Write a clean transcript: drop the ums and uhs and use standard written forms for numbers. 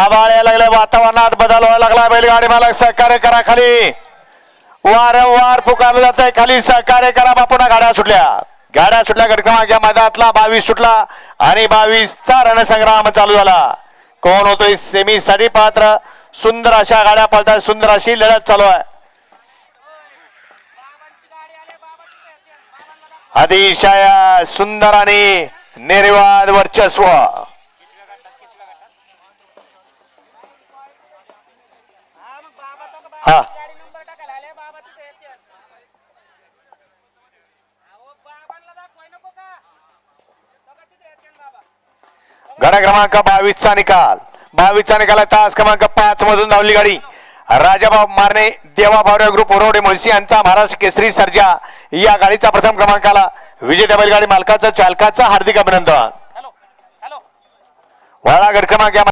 आभाळ यायला लागलं, वातावरणात बदल व्हायला लागला. बैलगाडी मालक सहकार्य करा, खाली वारंवार पुकारलं जात आहे, खाली सहकार्य करा. बापूना गाड्या सुटल्या गटक्रमांक या मैदानातला 22 सुटला आणि 22चा रणसंग्राम चालू झाला. कोण होतोय सेमी साठी पात्र? सुंदर अशा गाड्या पळतात, सुंदर अशी लढत चालू आहे. अतिशय सुंदर आणि निर्वाद वर्चस्व. हा गाडा क्रमांक 22चा निकाल. 22चा निकाल तास क्रमांक 5 मधून धावली गाडी. राजाभाऊ मारणे, देवा भावरे ग्रुप उरवडे मुळशी यांचा महाराष्ट्र केसरी सर्जा या गाडीचा प्रथम क्रमांकाला विजेत्या बैलगाडी मालकाचं चालकाचं हार्दिक अभिनंदन. वाडा गट क्रमांक